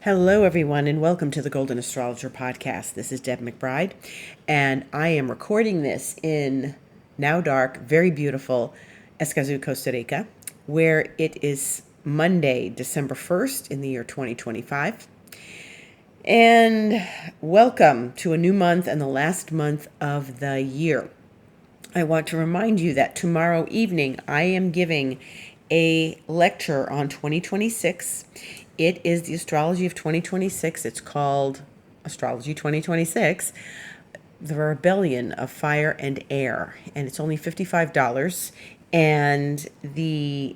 Hello, everyone, and welcome to the Golden Astrologer Podcast. This is Deb McBride, and I am recording this in now dark, very beautiful Escazú, Costa Rica, where it is Monday, December 1st in the year 2025. And welcome to a new month and the last month of the year. I want to remind you that tomorrow evening I am giving a lecture on 2026. It is the astrology of 2026. It's called Astrology 2026, the rebellion of fire and air. And it's only $55. And the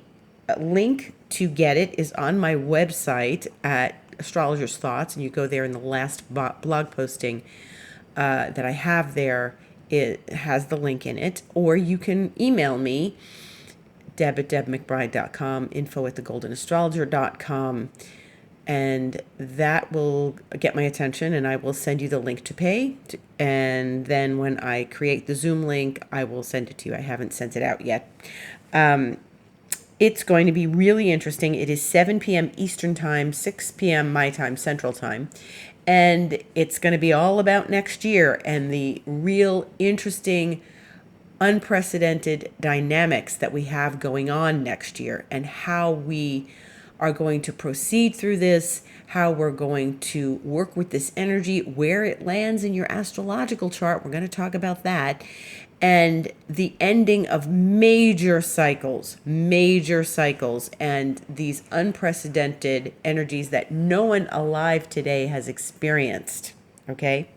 link to get it is on my website at Astrologer's Thoughts. And you go there in the last blog posting that I have there. It has the link in it. Or you can email me, deb@debmcbride.com, info@thegoldenastrologer.com, and that will get my attention, and I will send you the link to pay. And then when I create the Zoom link, I will send it to you. I haven't sent it out yet. It's going to be really interesting. It is 7 p.m. Eastern Time, 6 p.m. my time, Central Time. And it's going to be all about next year and the real interesting, unprecedented dynamics that we have going on next year and how we are going to proceed through this, how we're going to work with this energy, where it lands in your astrological chart. We're going to talk about that. And the ending of major cycles, and these unprecedented energies that no one alive today has experienced. Okay?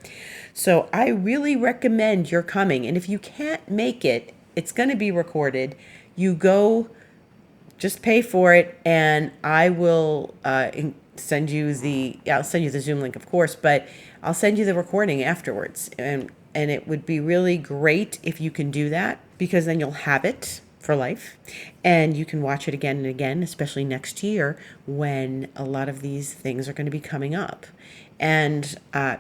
So I really recommend you're coming. And if you can't make it, it's going to be recorded. You go, just pay for it, and I will send you I'll send you the Zoom link, of course, but I'll send you the recording afterwards. And it would be really great if you can do that, because then you'll have it for life and you can watch it again and again, especially next year when a lot of these things are going to be coming up. And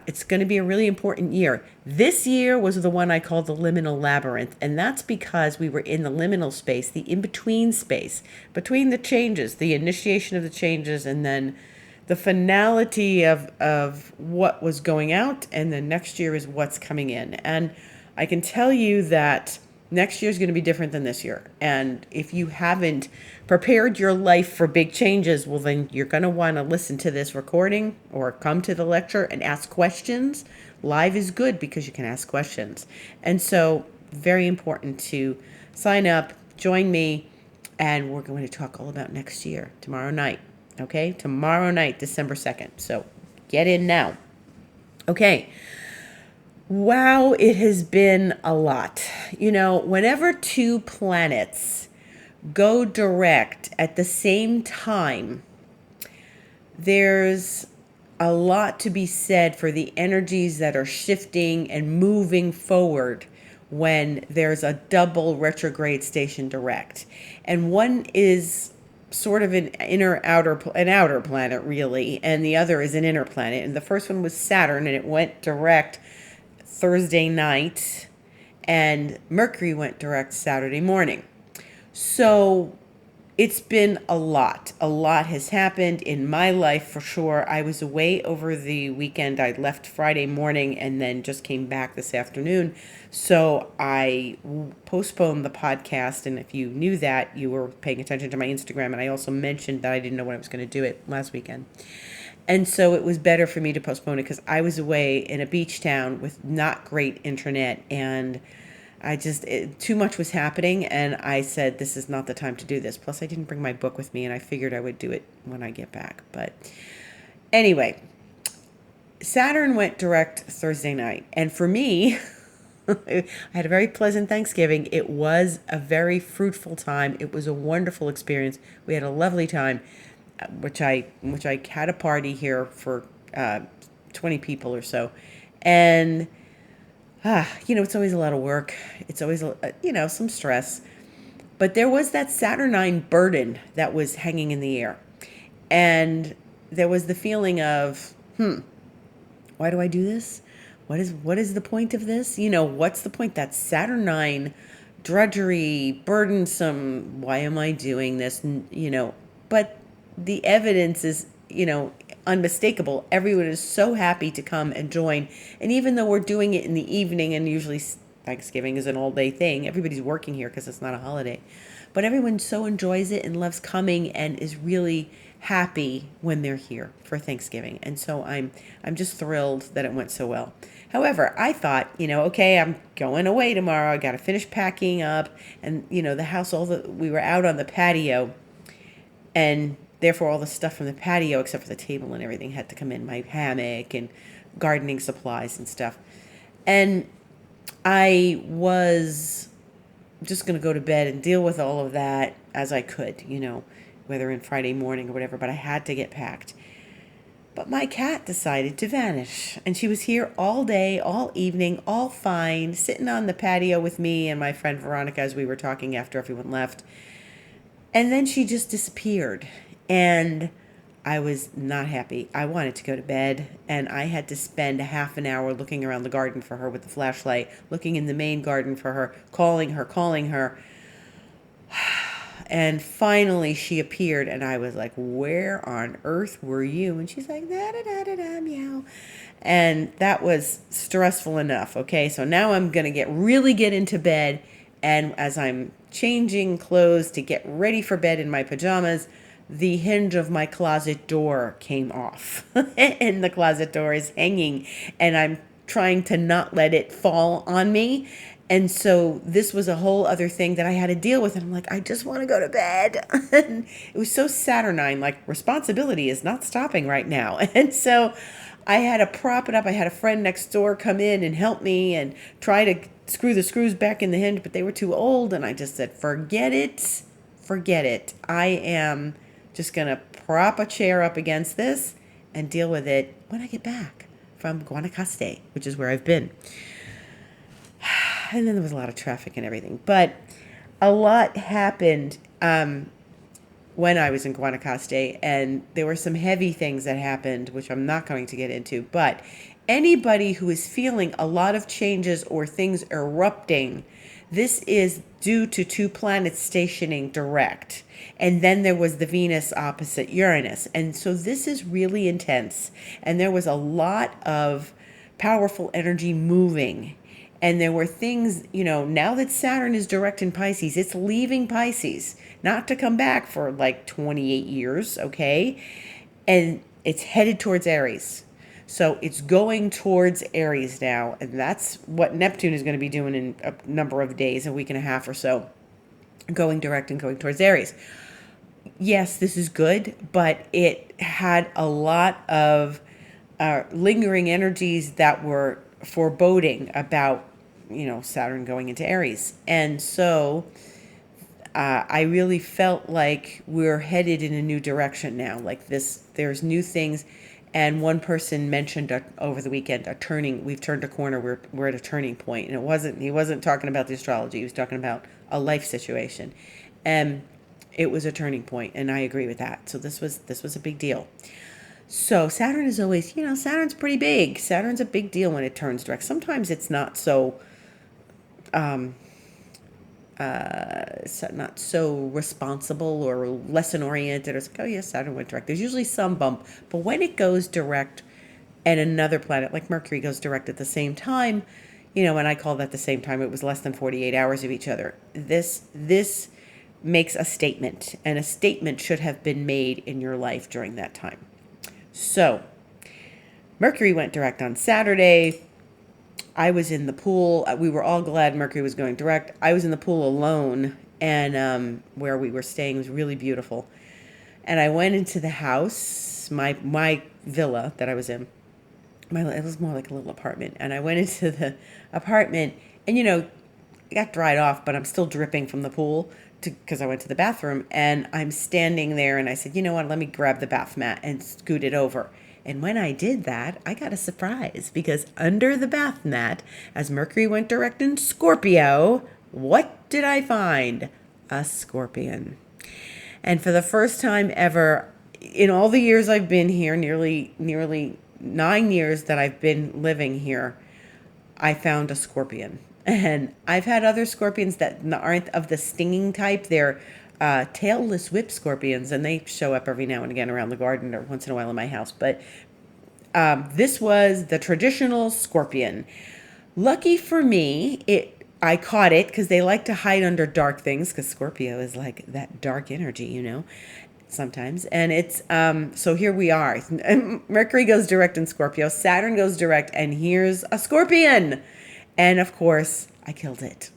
it's going to be a really important year. This year was the one I call the liminal labyrinth. And that's because we were in the liminal space, the in-between space, between the changes, the initiation of the changes, and then the finality of what was going out. And then next year is what's coming in. And I can tell you that next year is going to be different than this year. And if you haven't prepared your life for big changes, well, then you're going to want to listen to this recording or come to the lecture and ask questions. Live is good because you can ask questions. And so very important to sign up, join me, and we're going to talk all about next year tomorrow night. Okay? Tomorrow night, December 2nd. So get in now. Okay. Wow, it has been a lot. You know, whenever two planets go direct at the same time, there's a lot to be said for the energies that are shifting and moving forward when there's a double retrograde station direct. And one is sort of an outer planet, really, and the other is an inner planet. And the first one was Saturn, and it went direct Thursday night, and Mercury went direct Saturday morning. So it's been a lot. A lot has happened in my life, for sure. I was away over the weekend. I left Friday morning and then just came back this afternoon. So I postponed the podcast. And if you knew that, you were paying attention to my Instagram. And I also mentioned that I didn't know when I was going to do it last weekend. And so it was better for me to postpone it because I was away in a beach town with not great internet, and too much was happening, and I said, this is not the time to do this. Plus, I didn't bring my book with me, and I figured I would do it when I get back. But anyway, Saturn went direct Thursday night, and for me, I had a very pleasant Thanksgiving. It was a very fruitful time. It was a wonderful experience. We had a lovely time. Which I had a party here for 20 people or so. And, it's always a lot of work. It's always, some stress. But there was that Saturnine burden that was hanging in the air. And there was the feeling of, why do I do this? What is the point of this? What's the point? That Saturnine drudgery, burdensome, why am I doing this? But the evidence is unmistakable. Everyone is so happy to come and join. And even though we're doing it in the evening, and usually Thanksgiving is an all day thing, everybody's working here because it's not a holiday. But everyone so enjoys it and loves coming and is really happy when they're here for Thanksgiving. And so I'm just thrilled that it went so well. However, I thought, okay, I'm going away tomorrow. I got to finish packing up, and the house. We were out on the patio, and therefore all the stuff from the patio, except for the table and everything, had to come in. My hammock and gardening supplies and stuff. And I was just going to go to bed and deal with all of that as I could, whether in Friday morning or whatever, but I had to get packed. But my cat decided to vanish, and she was here all day, all evening, all fine, sitting on the patio with me and my friend Veronica as we were talking after everyone left. And then she just disappeared, and I was not happy. I wanted to go to bed, and I had to spend a half an hour looking around the garden for her with the flashlight, looking in the main garden for her, calling her. And finally she appeared, and I was like, where on earth were you? And she's like, da-da-da-da-da, meow. And that was stressful enough. Okay, so now I'm going to really get into bed. And as I'm changing clothes to get ready for bed in my pajamas, the hinge of my closet door came off. And the closet door is hanging, and I'm trying to not let it fall on me. And so this was a whole other thing that I had to deal with. And I'm like, I just want to go to bed. And it was so Saturnine, like responsibility is not stopping right now. And so I had to prop it up. I had a friend next door come in and help me and try to screw the screws back in the hinge, but they were too old. And I just said, forget it. I am just going to prop a chair up against this and deal with it when I get back from Guanacaste, which is where I've been. And then there was a lot of traffic and everything. But a lot happened when I was in Guanacaste, and there were some heavy things that happened, which I'm not going to get into. But anybody who is feeling a lot of changes or things erupting, this is due to 2 planets stationing direct. And then there was the Venus opposite Uranus. And so this is really intense. And there was a lot of powerful energy moving. And there were things, now that Saturn is direct in Pisces, it's leaving Pisces, not to come back for like 28 years, okay? And it's headed towards Aries. So it's going towards Aries now, and that's what Neptune is going to be doing in a number of days, a week and a half or so, going direct and going towards Aries. Yes, this is good, but it had a lot of lingering energies that were foreboding about Saturn going into Aries. And so I really felt like we're headed in a new direction now. Like this, there's new things. And one person mentioned over the weekend, we've turned a corner. We're at a turning point. And he wasn't talking about the astrology. He was talking about a life situation. And it was a turning point, and I agree with that. So this was a big deal. So Saturn is always, Saturn's pretty big. Saturn's a big deal when it turns direct. Sometimes it's not so not so responsible or lesson oriented. It's like, oh yes, Saturn went direct. There's usually some bump, but when it goes direct and another planet like Mercury goes direct at the same time, and I call that the same time, it was less than 48 hours of each other. This makes a statement, and a statement should have been made in your life during that time. So Mercury went direct on Saturday. I was in the pool. We were all glad Mercury was going direct. I was in the pool alone, and where we were staying was really beautiful. And I went into the house, my villa that I was in. It was more like a little apartment. And I went into the apartment, and it got dried off, but I'm still dripping from the pool because I went to the bathroom. And I'm standing there, and I said, you know what? Let me grab the bath mat and scoot it over. And when I did that, I got a surprise, because under the bath mat, as Mercury went direct in Scorpio, what did I find? A scorpion. And for the first time ever, in all the years I've been here, nearly 9 years that I've been living here, I found a scorpion. And I've had other scorpions that aren't of the stinging type. They're tailless whip scorpions, and they show up every now and again around the garden or once in a while in my house. But this was the traditional scorpion. Lucky for me, I caught it because they like to hide under dark things, because Scorpio is like that dark energy, sometimes. And it's, so here we are. Mercury goes direct in Scorpio, Saturn goes direct, and here's a scorpion. And of course, I killed it.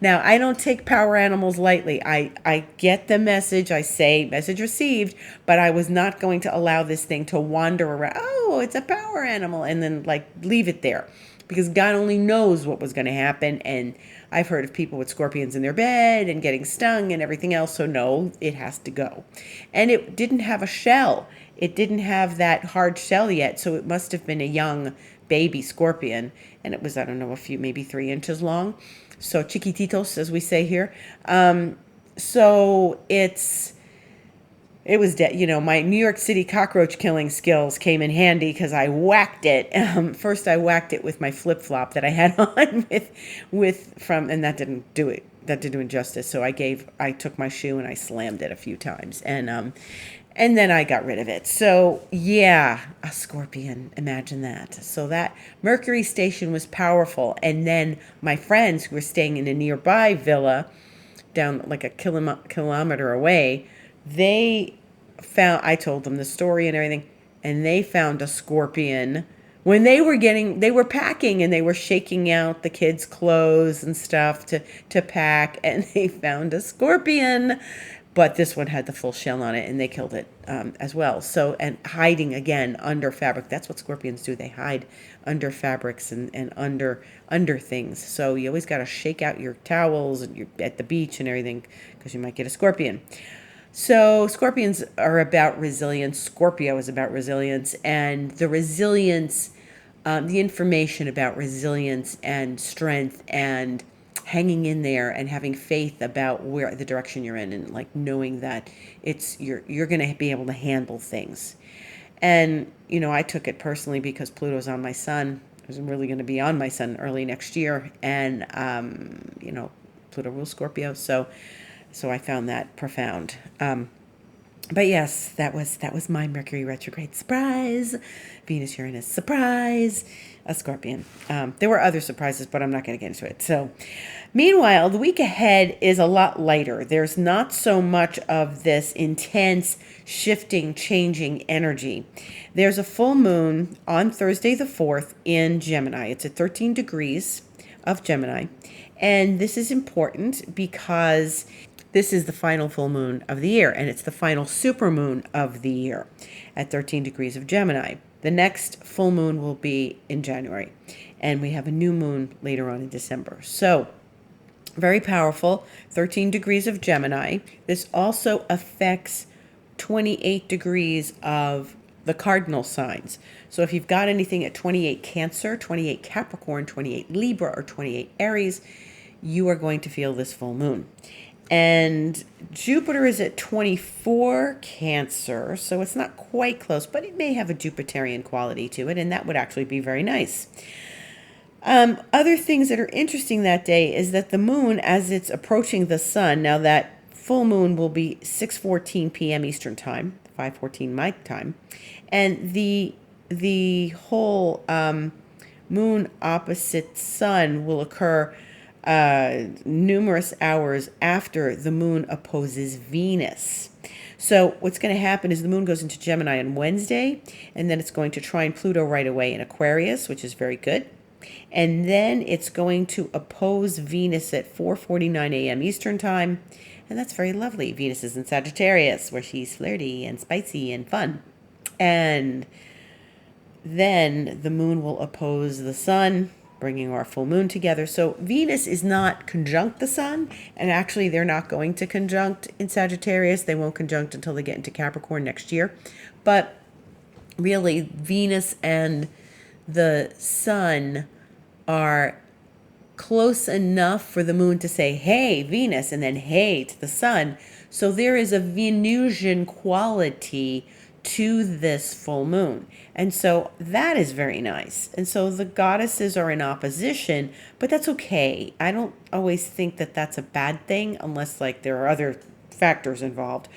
Now, I don't take power animals lightly. I get the message. I say, message received, but I was not going to allow this thing to wander around. Oh, it's a power animal. And then leave it there, because God only knows what was going to happen. And I've heard of people with scorpions in their bed and getting stung and everything else. So no, it has to go. And it didn't have a shell. It didn't have that hard shell yet. So it must have been a young baby scorpion. And it was, I don't know, maybe 3 inches long. So chiquititos, as we say here. So it was dead. My New York City cockroach killing skills came in handy because I whacked it. First, I whacked it with my flip flop that I had on and that didn't do it. That didn't do it justice. So I took my shoe and I slammed it a few times, and then I got rid of it. So yeah, a scorpion. Imagine that. So that Mercury station was powerful, and then my friends who were staying in a nearby villa, down like a kilometer away. I told them the story and everything, and they found a scorpion when they were packing, and they were shaking out the kids' clothes and stuff to pack, and they found a scorpion, but this one had the full shell on it, and they killed it as well. So, and hiding again under fabric. That's what scorpions do. They hide under fabrics and under things. So you always got to shake out your towels and you're at the beach and everything, because you might get a scorpion. So scorpions are about resilience. Scorpio is about resilience, and the resilience, the information about resilience and strength and hanging in there and having faith about where the direction you're in, and knowing that you're going to be able to handle things. And, I took it personally because Pluto's on my sun. It was really going to be on my sun early next year. And, Pluto rules Scorpio. So I found that profound. But yes, that was my Mercury retrograde surprise. Venus Uranus surprise. A scorpion. There were other surprises, but I'm not going to get into it. So meanwhile, the week ahead is a lot lighter. There's not so much of this intense, shifting, changing energy. There's a full moon on Thursday the 4th in Gemini. It's at 13 degrees of Gemini. And this is important because this is the final full moon of the year, and it's the final supermoon of the year at 13 degrees of Gemini. The next full moon will be in January, and we have a new moon later on in December. So very powerful, 13 degrees of Gemini. This also affects 28 degrees of the cardinal signs. So if you've got anything at 28 Cancer, 28 Capricorn, 28 Libra, or 28 Aries, you are going to feel this full moon. And Jupiter is at 24 Cancer, so it's not quite close, but it may have a Jupiterian quality to it, and that would actually be very nice. Other things that are interesting that day is that the moon, as it's approaching the sun, now that full moon will be 6:14 p.m. Eastern Time, 5:14 my time, and the whole moon opposite sun will occur numerous hours after the moon opposes Venus. So what's going to happen is the moon goes into Gemini on Wednesday, and then it's going to trine Pluto right away in Aquarius, which is very good. And then it's going to oppose Venus at 4:49 a.m. Eastern Time, and that's very lovely. Venus is in Sagittarius, where she's flirty and spicy and fun. And then the moon will oppose the sun, bringing our full moon together. So Venus is not conjunct the sun, and actually they're not going to conjunct in Sagittarius. They won't conjunct until they get into Capricorn next year. But really, Venus and the sun are close enough for the moon to say, hey, Venus, and then hey to the sun. So there is a Venusian quality to this full moon. And so that is very nice. And so the goddesses are in opposition, but that's okay. I don't always think that that's a bad thing unless like there are other factors involved.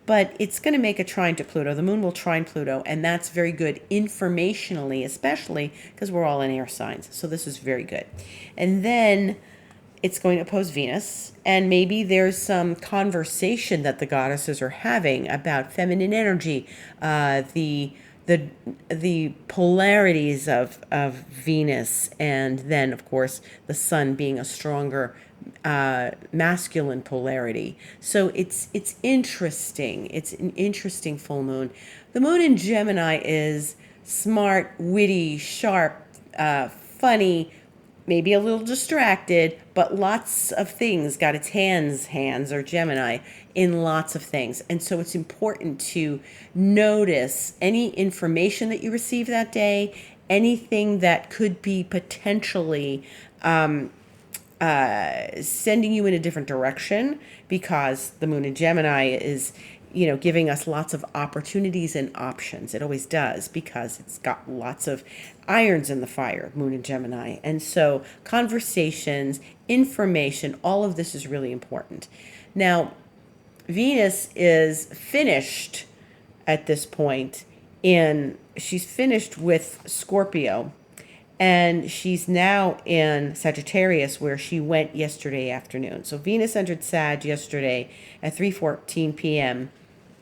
But it's going to make a trine to Pluto. The moon will trine Pluto, and that's very good informationally, especially because we're all in air signs. So this is very good. And then it's going to oppose Venus, and maybe there's some conversation that the goddesses are having about feminine energy, the polarities of Venus, and then of course the Sun being a stronger masculine polarity. So it's interesting. It's an interesting full moon. The moon in Gemini is smart, witty, sharp, funny, maybe a little distracted, but lots of things, got its hands or Gemini in lots of things. And so it's important to notice any information that you receive that day, anything that could be potentially sending you in a different direction, because the moon in Gemini is, giving us lots of opportunities and options. It always does, because it's got lots of irons in the fire, moon in Gemini. And so conversations, information, all of this is really important. Now, Venus is finished at this point she's finished with Scorpio, and she's now in Sagittarius, where she went yesterday afternoon. So Venus entered Sag yesterday at 3:14 p.m.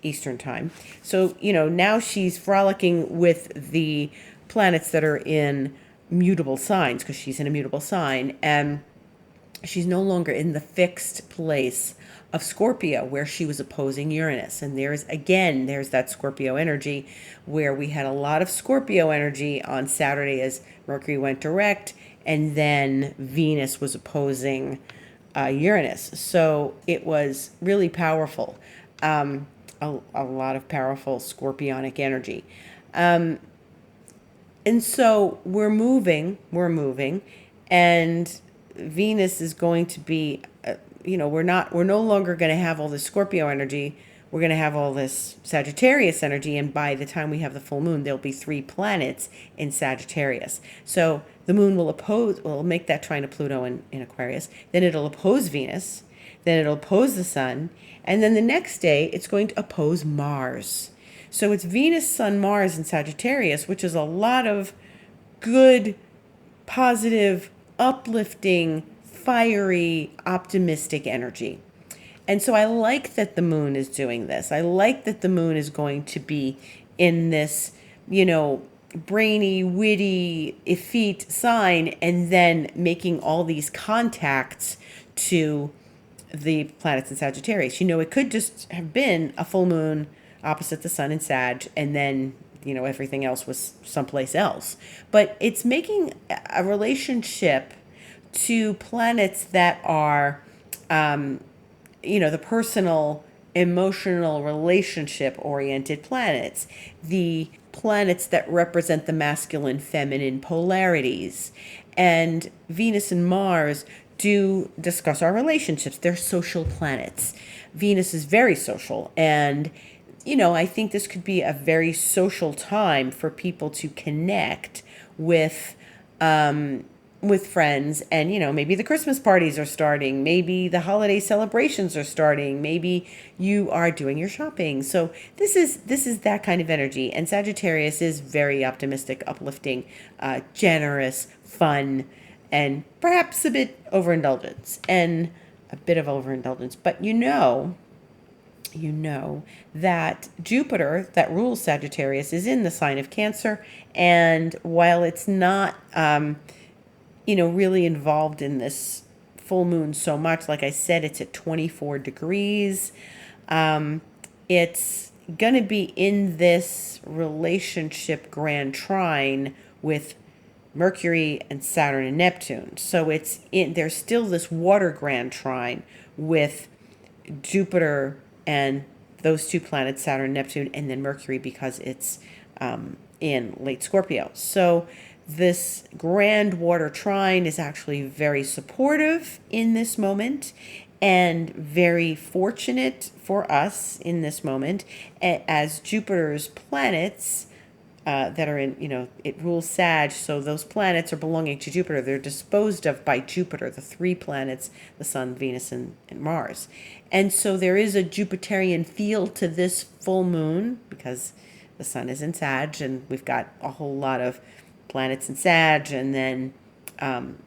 Eastern time. So, now she's frolicking with the planets that are in mutable signs, because she's in a mutable sign, and she's no longer in the fixed place of Scorpio, where she was opposing Uranus. And there's that Scorpio energy, where we had a lot of Scorpio energy on Saturday as Mercury went direct, and then Venus was opposing Uranus. So it was really powerful. A lot of powerful scorpionic energy. And so we're moving, and Venus is going to be, we're no longer going to have all this Scorpio energy. We're going to have all this Sagittarius energy, and by the time we have the full moon, there'll be 3 planets in Sagittarius. So the moon will make that trine to Pluto in Aquarius, then it'll oppose Venus, then it'll oppose the Sun, and then the next day it's going to oppose Mars. So it's Venus, Sun, Mars in Sagittarius, which is a lot of good, positive, uplifting, fiery, optimistic energy. And so I like that the moon is doing this. I like that the moon is going to be in this, brainy, witty, effete sign, and then making all these contacts to the planets in Sagittarius. It could just have been a full moon opposite the Sun in Sag, and then everything else was someplace else. But it's making a relationship to planets that are the personal, emotional, relationship oriented planets, the planets that represent the masculine, feminine polarities. And Venus and Mars do discuss our relationships. They're social planets. Venus is very social, and I think this could be a very social time for people to connect with friends, and maybe the Christmas parties are starting, maybe the holiday celebrations are starting, maybe you are doing your shopping. So this is that kind of energy, and Sagittarius is very optimistic, uplifting, generous, fun, and perhaps a bit of overindulgence. But that Jupiter, that rules Sagittarius, is in the sign of Cancer, and while it's not really involved in this full moon so much, like I said, it's at 24 degrees. It's going to be in this relationship grand trine with Mercury and Saturn and Neptune. So there's still this water grand trine with Jupiter and those 2 planets, Saturn and Neptune, and then Mercury, because it's in late Scorpio. So this grand water trine is actually very supportive in this moment, and very fortunate for us in this moment, as Jupiter's planets that are in, it rules Sag, so those planets are belonging to Jupiter. They're disposed of by Jupiter, the three planets, the Sun, Venus, and Mars. And so there is a Jupiterian feel to this full moon because the Sun is in Sag, and we've got a whole lot of planets in Sag, and then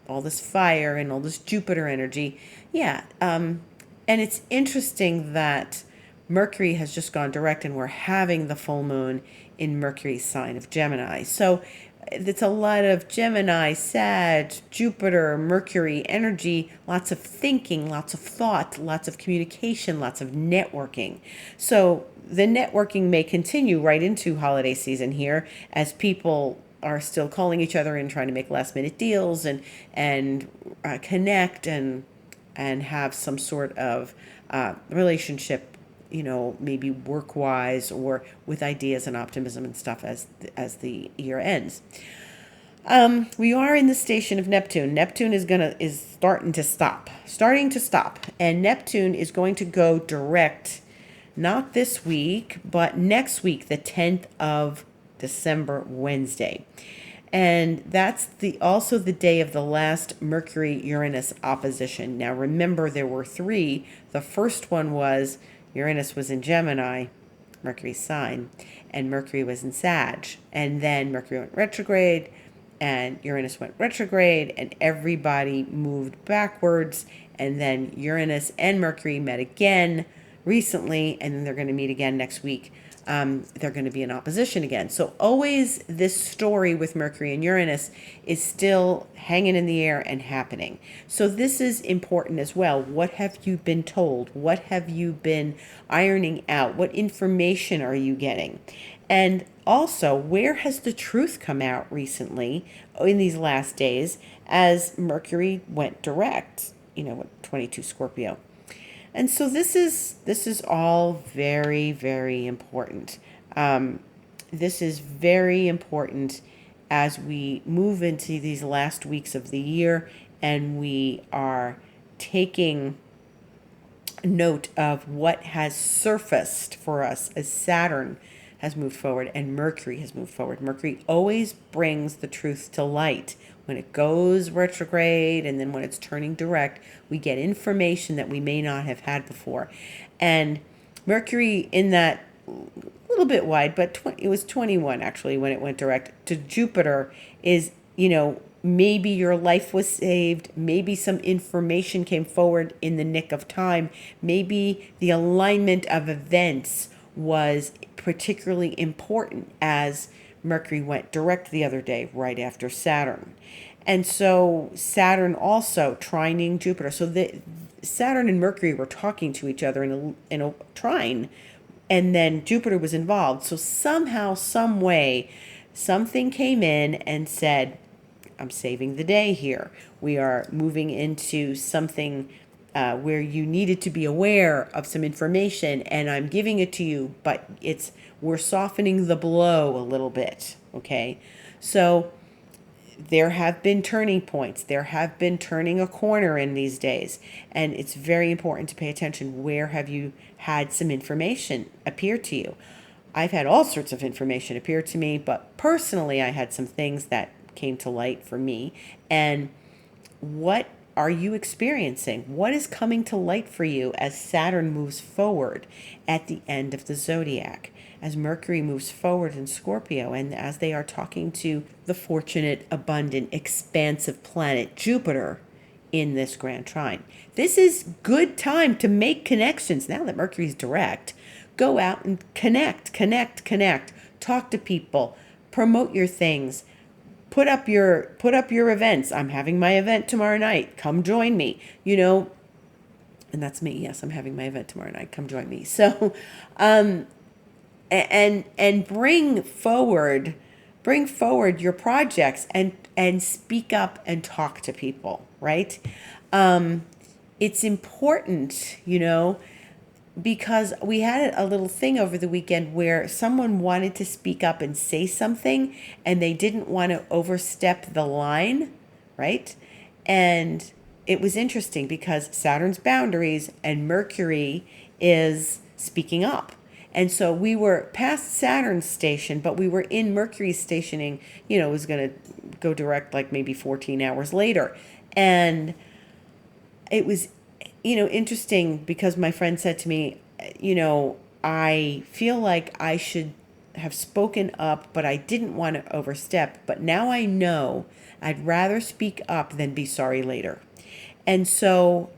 all this fire and all this Jupiter energy. Yeah. And it's interesting that Mercury has just gone direct and we're having the full moon in Mercury's sign of Gemini. So it's a lot of Gemini, Sag, Jupiter, Mercury energy, lots of thinking, lots of thought, lots of communication, lots of networking. So the networking may continue right into holiday season here as people are still calling each other and trying to make last minute deals and connect and have some sort of relationship, maybe work-wise or with ideas and optimism and stuff as the year ends. We are in the station of Neptune. Neptune is starting to stop, and Neptune is going to go direct, not this week, but next week, the 10th of December, Wednesday. And that's also the day of the last Mercury-Uranus opposition. Now remember, there were three. The first one was Uranus was in Gemini, Mercury's sign, and Mercury was in Sag. And then Mercury went retrograde, and Uranus went retrograde, and everybody moved backwards. And then Uranus and Mercury met again recently, and then they're going to meet again next week. They're going to be in opposition again. So always this story with Mercury and Uranus is still hanging in the air and happening. So this is important as well. What have you been told? What have you been ironing out? What information are you getting? And also, where has the truth come out recently in these last days as Mercury went direct, 22 Scorpio? And so this is all very, very important. This is very important as we move into these last weeks of the year and we are taking note of what has surfaced for us as Saturn has moved forward and Mercury has moved forward. Mercury always brings the truth to light. When it goes retrograde and then when it's turning direct, we get information that we may not have had before. And Mercury in that little bit wide, but it was 21 actually when it went direct to Jupiter is, maybe your life was saved. Maybe some information came forward in the nick of time. Maybe the alignment of events was particularly important as Mercury went direct the other day, right after Saturn. And so Saturn also trining Jupiter. So Saturn and Mercury were talking to each other in a trine, and then Jupiter was involved. So somehow, some way, something came in and said, I'm saving the day here. We are moving into something where you needed to be aware of some information, and I'm giving it to you, but we're softening the blow a little bit, okay? So there have been turning points. There have been turning a corner in these days, and it's very important to pay attention. Where have you had some information appear to you? I've had all sorts of information appear to me, but personally I had some things that came to light for me. And what are you experiencing? What is coming to light for you as Saturn moves forward at the end of the zodiac, as Mercury moves forward in Scorpio, and as they are talking to the fortunate, abundant, expansive planet Jupiter in this grand trine? This is good time to make connections. Now that Mercury's direct, go out and connect. Talk to people, promote your things. Put up your events. I'm having my event tomorrow night. Come join me. And that's me. Yes, I'm having my event tomorrow night. Come join me. So, and bring forward your projects and speak up and talk to people. Right? It's important, because we had a little thing over the weekend where someone wanted to speak up and say something and they didn't want to overstep the line, right? And it was interesting because Saturn's boundaries and Mercury is speaking up. And so we were past Saturn's station, but we were in Mercury's stationing, it was going to go direct like maybe 14 hours later. And it was, interesting because my friend said to me, I feel like I should have spoken up, but I didn't want to overstep. But now I know I'd rather speak up than be sorry later. And so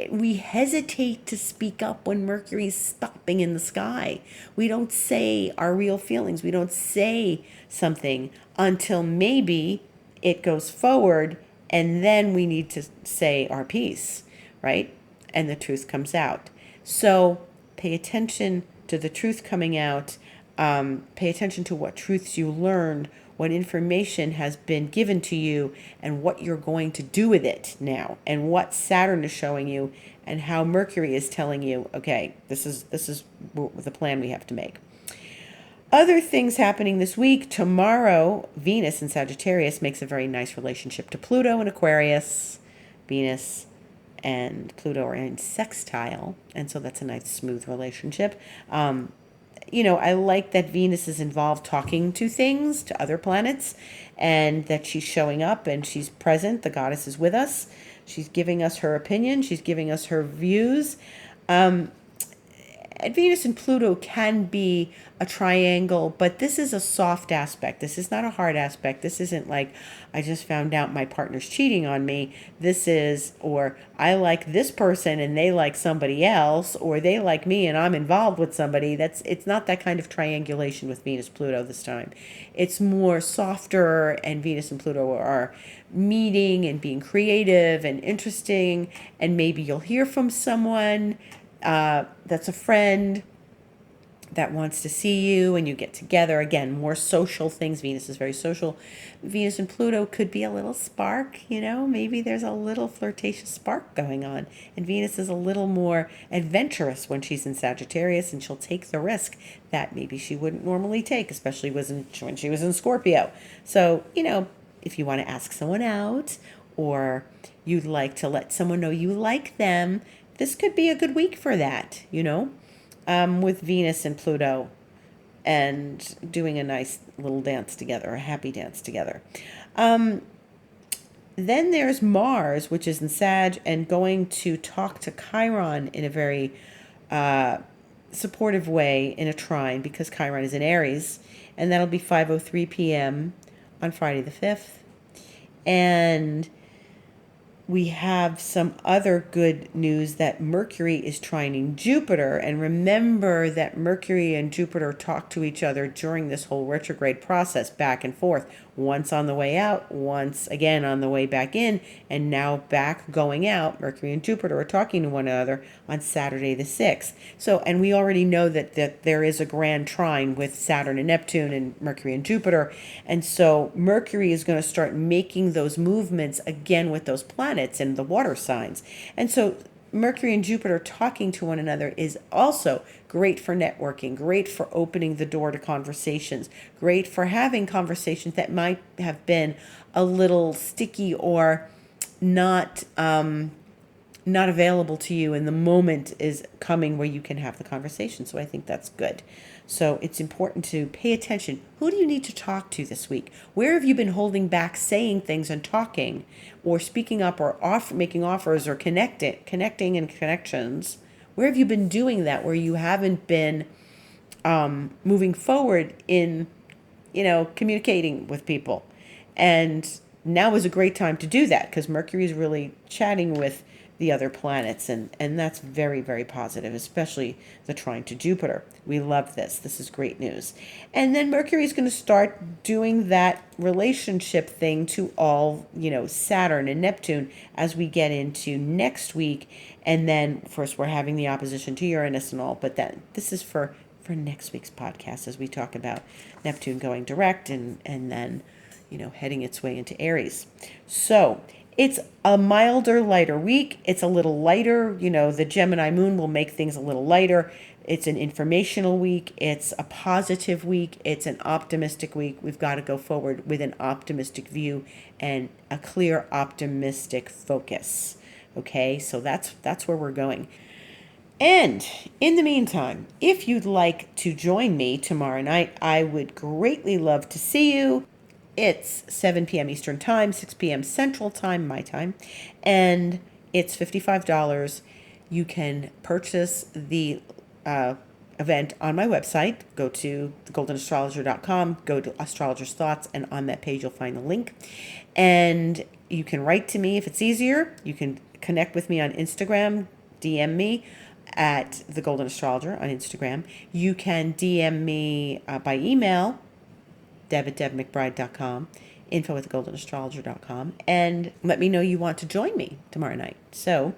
we hesitate to speak up when Mercury's stopping in the sky. We don't say our real feelings. We don't say something until maybe it goes forward, and then we need to say our piece, right? And the truth comes out. So pay attention to the truth coming out. Pay attention to what truths you learned, what information has been given to you, and what you're going to do with it now, and what Saturn is showing you, and how Mercury is telling you, okay, this is the plan we have to make. Other things happening this week. Tomorrow, Venus in Sagittarius makes a very nice relationship to Pluto in Aquarius. Venus and Pluto are in sextile, and so that's a nice, smooth relationship. I like that Venus is involved talking to things, to other planets, and that she's showing up and she's present. The goddess is with us. She's giving us her opinion. She's giving us her views. Venus and Pluto can be a triangle, but this is a soft aspect. This is not a hard aspect. This isn't like, I just found out my partner's cheating on me. This is, or I like this person and they like somebody else, or they like me and I'm involved with somebody. It's not that kind of triangulation with Venus Pluto this time. It's more softer, and Venus and Pluto are meeting and being creative and interesting, and maybe you'll hear from someone that's a friend that wants to see you, and you get together. Again, more social things. Venus is very social. Venus and Pluto could be a little spark, maybe there's a little flirtatious spark going on. And Venus is a little more adventurous when she's in Sagittarius, and she'll take the risk that maybe she wouldn't normally take, especially when she was in Scorpio. So, if you want to ask someone out, or you'd like to let someone know you like them, this could be a good week for that, with Venus and Pluto, and doing a nice little dance together, a happy dance together. Then there's Mars, which is in Sag, and going to talk to Chiron in a very supportive way in a trine, because Chiron is in Aries, and that'll be 5:03 p.m. on Friday the 5th. And we have some other good news that Mercury is trining Jupiter. And remember that Mercury and Jupiter talk to each other during this whole retrograde process, back and forth. Once on the way out, once again on the way back in, and now back going out. Mercury and Jupiter are talking to one another on Saturday the 6th. So, and we already know that there is a grand trine with Saturn and Neptune and Mercury and Jupiter. And so Mercury is going to start making those movements again with those planets and the water signs. And so Mercury and Jupiter talking to one another is also great for networking, great for opening the door to conversations, great for having conversations that might have been a little sticky or not available to you, and the moment is coming where you can have the conversation. So I think that's good. So it's important to pay attention. Who do you need to talk to this week? Where have you been holding back saying things and talking, or speaking up, or making offers, or connecting and connections? Where have you been doing that, where you haven't been moving forward in, communicating with people? And now is a great time to do that, because Mercury is really chatting with the other planets, and that's very, very positive, especially the trine to Jupiter. We love this. This is great news. And then Mercury is going to start doing that relationship thing to all, Saturn and Neptune as we get into next week. And then first we're having the opposition to Uranus and all, but then this is for next week's podcast, as we talk about Neptune going direct and then, heading its way into Aries. So it's a milder, lighter week. It's a little lighter. The Gemini moon will make things a little lighter. It's an informational week. It's a positive week. It's an optimistic week. We've got to go forward with an optimistic view and a clear, optimistic focus. Okay, so that's where we're going. And in the meantime, if you'd like to join me tomorrow night, I would greatly love to see you. It's 7 p.m. Eastern Time, 6 p.m. Central Time, my time, and it's $55. You can purchase the event on my website. Go to thegoldenastrologer.com, go to Astrologer's Thoughts, and on that page you'll find the link. And you can write to me if it's easier. You can connect with me on Instagram, DM me at the Golden Astrologer on Instagram. You can DM me by email, deb@debmcbride.com, info@thegoldenastrologer.com, and let me know you want to join me tomorrow night. So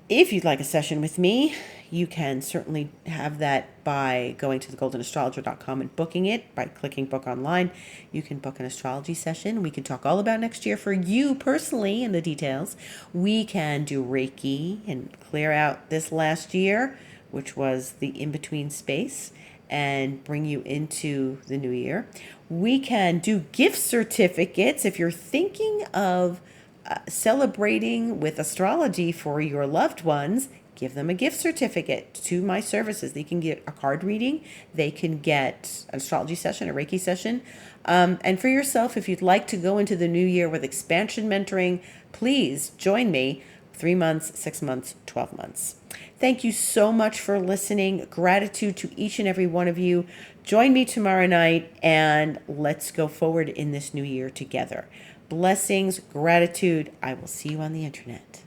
if you'd like a session with me, you can certainly have that by going to thegoldenastrologer.com and booking it by clicking book online. You can book an astrology session. We can talk all about next year for you personally and the details. We can do Reiki and clear out this last year, which was the in-between space, and bring you into the new year. We can do gift certificates if you're thinking of celebrating with astrology for your loved ones. Give them a gift certificate to my services. They can get a card reading. They can get an astrology session, a Reiki session. And for yourself, if you'd like to go into the new year with expansion mentoring, please join me. 3 months, 6 months, 12 months. Thank you so much for listening. Gratitude to each and every one of you. Join me tomorrow night and let's go forward in this new year together. Blessings, gratitude. I will see you on the internet.